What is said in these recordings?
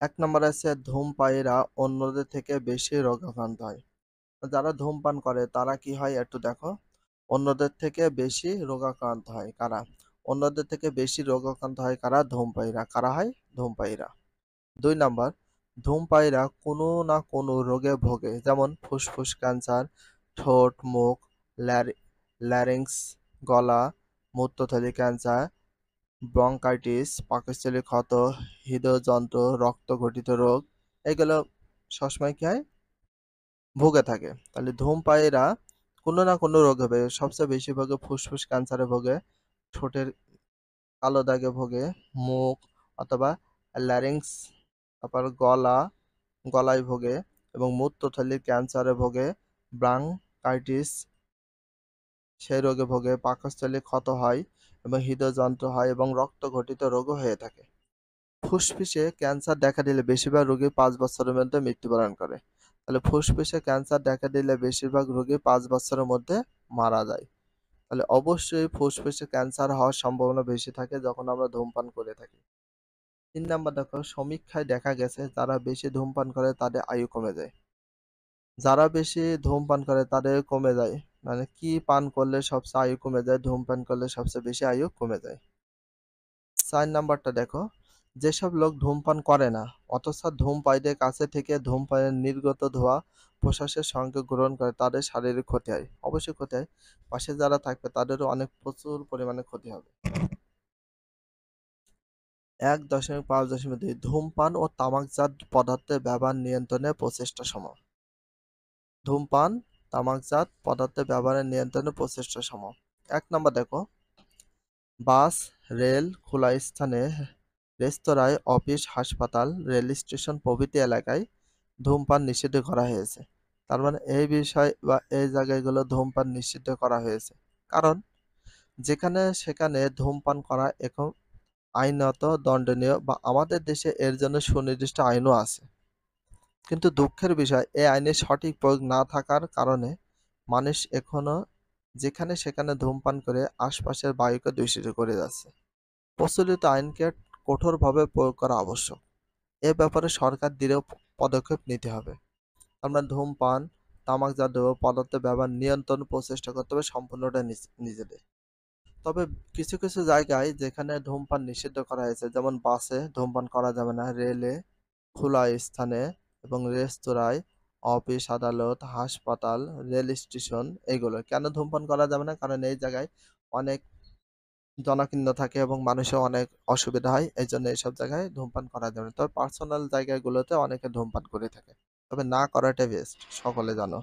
এক নম্বরে আছে ধূমপায়ীরা অন্যদের থেকে বেশি রোগাক্রান্ত হয়। যারা ধূমপান করে তারা কি হয় একটু দেখো। অন্যদের থেকে বেশি রোগাক্রান্ত হয় কারা? অন্যদের থেকে বেশি রোগাক্রান্ত হয় কারা? ধূমপায়ীরা। কারা হয়? ধূমপায়ীরা। ২ নাম্বার, ধূমপায়ীরা কোনো না কোনো রোগে ভোগে, যেমন ফুসফুস ক্যান্সার, ঠোঁট, মুখ, ল্যারিংক্স, গলা, মূত্রথলি ক্যান্সার, ব্রঙ্কাইটিস, পাকস্থলী ক্ষত, হৃদযন্ত্র, রক্তঘটিত রোগ, এগুলো সবসময় কি হয়? ভুগে থাকে। তাহলে ধূমপায়ীরা কোনো না কোনো রোগে ভোগে, সবচেয়ে বেশি ভোগে ফুসফুস ক্যান্সারে ভোগে, ঠোঁটের কালো দাগে ভোগে, মুখ অথবা ল্যারিংক্স, তারপর গলায় ভোগে এবং মূত্রথলির ক্যান্সারে ভোগে, ব্রঙ্কাইটিস সেই রোগে ভোগে, পাকস্থলী ক্ষত হয় এবং হৃদযন্ত্র হয় এবং রক্তঘটিত রোগও হয়ে থাকে। ফুসফুসে ক্যান্সার দেখা দিলে বেশিরভাগ রোগী ৫ বছরের মধ্যে মৃত্যুবরণ করে। তাহলে ফুসফুসে ক্যান্সার দেখা দিলে বেশিরভাগ রোগী ৫ বছরের মধ্যে মারা যায়। তাহলে অবশ্যই ফুসফুসে ক্যান্সার হওয়ার সম্ভাবনা বেশি থাকে যখন আমরা ধূমপান করে থাকি। ৩ নাম্বার দেখো, সমীক্ষায় দেখা গেছে যারা বেশি ধূমপান করে তাদের আয়ু কমে যায়। যারা বেশি ধূমপান করে তাদের কমে যায়। মানে কি পান করলে সবচেয়ে আয়ু কমে যায়? ধূমপান করলে সবচেয়ে বেশি আয়ু কমে যায়। ৪ নাম্বারটা দেখো, যেসব লোক ধূমপান করে না অথচ ধূমপায়ীদের কাছে থেকে ধূমপানের নির্গত ধোঁয়া প্রশ্বাসের সঙ্গে গ্রহণ করে তাদের শারীরিক ক্ষতি হয়। অবশ্যই ক্ষতি হয়। পাশে যারা থাকবে তাদেরও অনেক প্রচুর পরিমাণে ক্ষতি হবে। ১.৫.২ ধূমপান ও তামাকজাত পদার্থের ব্যবহার নিয়ন্ত্রণে প্রচেষ্টা সম। ধূমপান, তামাকজাত পদার্থের ব্যবহারের নিয়ন্ত্রণে প্রচেষ্টা সম। ১ নাম্বার দেখো, বাস, রেল, খোলা স্থানে, রেস্তোরাঁয়, অফিস, হাসপাতাল, রেল স্টেশন প্রভৃতি এলাকায় ধূমপান নিষিদ্ধ করা হয়েছে। তার মানে এই বিষয় বা এই জায়গাগুলো ধূমপান নিষিদ্ধ করা হয়েছে। কারণ যেখানে সেখানে ধূমপান করা এখন আইনত দণ্ডনীয় বা আমাদের দেশে এর জন্য সুনির্দিষ্ট আইনও আছে। কিন্তু দুঃখের বিষয় এই আইনের সঠিক প্রয়োগ না থাকার কারণে মানুষ এখনো যেখানে সেখানে ধূমপান করে আশপাশের বায়ুকে দূষিত করে যাচ্ছে। প্রচলিত আইনকে কঠোরভাবে প্রয়োগ করা আবশ্যক। এ ব্যাপারে সরকার দৃঢ় পদক্ষেপ নিতে হবে। আমরা ধূমপান, তামাকজাত পদার্থের ব্যবহার নিয়ন্ত্রণ প্রচেষ্টা করতে হবে সম্পূর্ণটা নিজেদের। তবে কিছু কিছু জায়গায় যেখানে ধূমপান নিষিদ্ধ করা হয়েছে, যেমন বাসে ধূমপান করা যাবে না, রেলে, খোলা স্থানে এবং রেস্তোরাঁয়, অফিস আদালত, হাসপাতাল, রেল স্টেশন, এইগুলো কেন ধূমপান করা যাবে না? কারণ এই জায়গায় অনেক জনাকীর্ণ থাকে এবং মানুষের অনেক অসুবিধা হয়, এই জন্য এইসব জায়গায় ধূমপান করা যাবে না। তবে পার্সোনাল জায়গাগুলোতে অনেকে ধূমপান করে থাকে, তবে না করাটাই বেস্ট, সকলে জানো।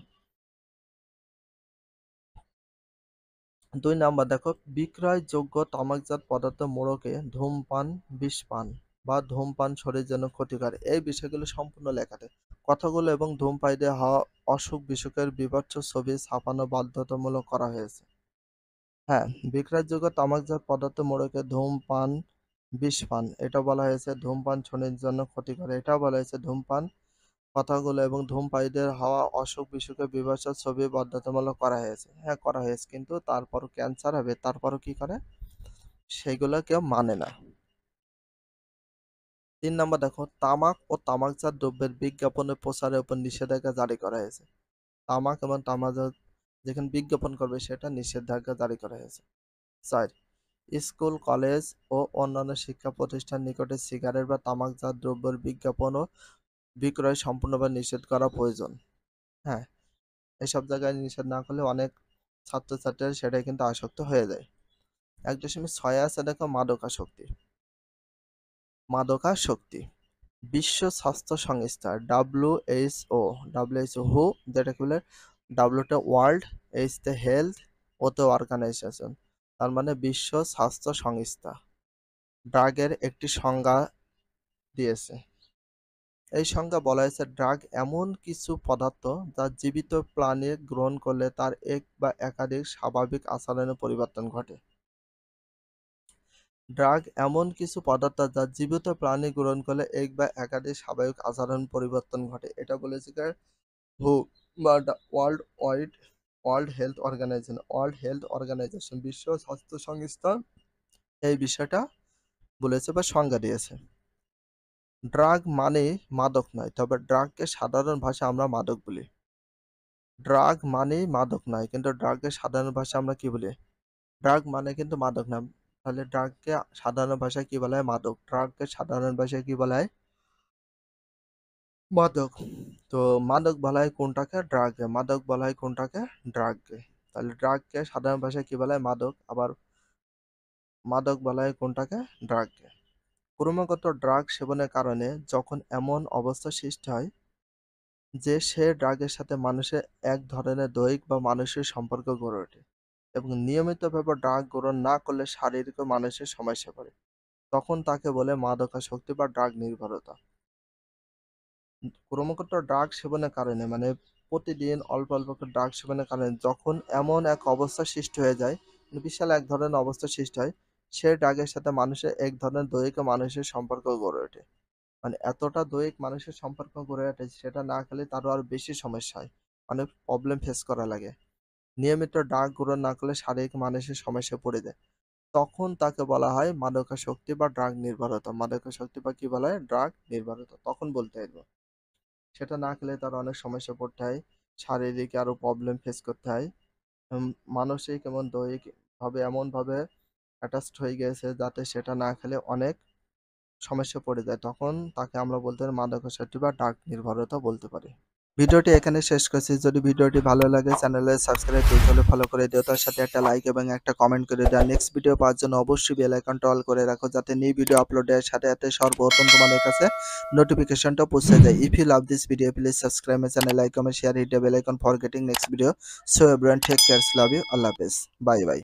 ২ নাম্বার দেখো, বিক্রয়যোগ্য তামাকজাত পদার্থ মোড়কে ধূমপান, বিষপান বা ধূমপান শরীরের জন্য ক্ষতিকর, এই বিষয়গুলো সম্পূর্ণ লেখাতে কথাগুলো এবং ধূমপায়ীদের হওয়া অসুখ বিসুখের বীভৎস ছবি ছাপানো বাধ্যতামূলক করা হয়েছে। হ্যাঁ, বিক্রয়যোগ্য তামাকজাত পদার্থ মোড়কে ধূমপান, বিষপান, এটা বলা হয়েছে ধূমপান শরীরের জন্য ক্ষতিকর, এটাও বলা হয়েছে ধূমপান কথাগুলো এবং ধূমপায়ীদের হওয়া অসুখ-বিসুখের বীভৎস ছবি বাধ্যতামূলক করা হয়েছে। হ্যাঁ, করা হয়েছে কিন্তু তারপরও ক্যান্সার হবে, তারপরও কি করে? সেগুলো কেউ মানে না। ৩ নাম্বার দেখো, তামাক ও তামাকজাত দ্রব্যের বিজ্ঞাপনের প্রচারের উপর নিষেধাজ্ঞা জারি করা হয়েছে। তামাক এবং তামাকজাত যেখানে বিজ্ঞাপন করবে সেটা নিষেধাজ্ঞা জারি করা হয়েছে। ৪ স্কুল, কলেজ ও অন্যান্য শিক্ষা প্রতিষ্ঠান নিকটে সিগারেট বা তামাকজাত দ্রব্যের বিজ্ঞাপন ও বিক্রয় সম্পূর্ণভাবে নিষেধ করা প্রয়োজন। হ্যাঁ, এসব জায়গায় নিষেধ না করলে অনেক ছাত্রছাত্রীরা সেটাই কিন্তু আসক্ত হয়ে যায়। ১.৬ আছে দেখো, মাদকাসক্তি। মাদকাসক্তি। বিশ্ব স্বাস্থ্য সংস্থা WHO হু, যেটাকে বলে ডাব্লিউটা world, H the health, O the organisation, তার মানে বিশ্ব স্বাস্থ্য সংস্থা ড্রাগের একটি সংজ্ঞা দিয়েছে। এই সংজ্ঞা বলা হয়েছে ড্রাগ এমন কিছু পদার্থ যা জীবিত প্রাণী গ্রহণ করলে তার এক বা একাধিক স্বাভাবিক আচরণে পরিবর্তন ঘটে। ড্রাগ এমন কিছু পদার্থ যা জীবিত প্রাণী গ্রহণ করলে এক বা একাধিক স্বাভাবিক আচরণ পরিবর্তন ঘটে, এটা বলেছে হু বা ওয়ার্ল্ড হেলথ অর্গানাইজেশন বিশ্ব স্বাস্থ্য সংস্থা এই বিষয়টা বলেছে বা সংজ্ঞা দিয়েছে। ড্রাগ মানে মাদক নয়, তবে ড্রাগকে সাধারণ ভাষায় আমরা মাদক বলি। ড্রাগ মানেই মাদক নয়, কিন্তু ড্রাগকে সাধারণ ভাষায় আমরা কি বলি? ড্রাগ মানে কিন্তু মাদক না। তাহলে ড্রাগকে সাধারণ ভাষায় কি বলা হয়? মাদক। ড্রাগকে সাধারণ ভাষায় কি বলা হয়? মাদক। তো মাদক বলা হয় কোনটাকে? ড্রাগকে। মাদক বলা হয় কোনটাকে? ড্রাগকে। তাহলে ড্রাগকে সাধারণ ভাষায় কি বলা হয়? মাদক। আবার মাদক বলা হয় কোনটাকে? ড্রাগকে। ক্রমাগত ড্রাগ সেবনের কারণে যখন এমন অবস্থা সৃষ্টি হয় যে সে ড্রাগের সাথে মানুষের এক ধরনের দৈহিক বা মানসিক সম্পর্ক গড়ে ওঠে এবং নিয়মিতভাবে ড্রাগ গ্রহণ না করলে শারীরিক ও মানসিক সমস্যা পড়ে, তখন তাকে বলে মাদকাসক্তি বা ড্রাগ নির্ভরতা। ক্রমাগত ড্রাগ সেবনের কারণে মানে প্রতিদিন অল্প অল্প করে ড্রাগ সেবনের কারণে যখন এমন এক অবস্থা সৃষ্টি হয়ে যায়, মানে বিশাল এক ধরনের অবস্থা সৃষ্টি হয়, সে ড্রাগের সাথে মানুষের এক ধরনের দৈহিক ও মানসিক সম্পর্ক গড়ে ওঠে। মানে এতটা দৈহিক মানসিক সম্পর্ক গড়ে ওঠে সেটা না খেলে তারও আরো বেশি সমস্যা হয়, অনেক প্রবলেম ফেস করা লাগে। নিয়মিত ড্রাগ গ্রহণ না করলে শারীরিক মানসিক সমস্যায় পড়ে যায়, তখন তাকে বলা হয় মাদকাসক্তি বা ড্রাগ নির্ভরতা। মাদকাসক্তি বা কি বলা হয়? ড্রাগ নির্ভরতা তখন বলতে হবে। সেটা না খেলে তার অনেক সমস্যা পড়তে হয়, শারীরিক আরো প্রবলেম ফেস করতে হয়। মানসিক এবং দৈহিক ভাবে এমন ভাবে অ্যাটাচড হয়ে গেছে যাতে সেটা না খেলে অনেক সমস্যায় পড়ে যায়, তখন তাকে আমরা বলতে পারি মাদকাসক্তি বা ড্রাগ নির্ভরতা বলতে পারি। ভিডিওটি এখানে শেষ করছি। যদি ভিডিওটি ভালো লাগে চ্যানেলে সাবস্ক্রাইব করতে হলে ফলো করে দিও, তার সাথে একটা লাইক এবং একটা কমেন্ট করে দাও। নেক্সট ভিডিও পাওয়ার জন্য অবশ্যই বেল আইকনটা অল করে রাখো, যাতে নিউ ভিডিও আপলোডের সাথে সাথে সর্বপ্রথম তোমাদের কাছে নোটিফিকেশনটা পৌঁছে যায়। If you love this video please subscribe my channel, like comment share, hit the bell icon for getting next video. So everyone take care, love you, আল্লাহ হাফেজ, বাই বাই।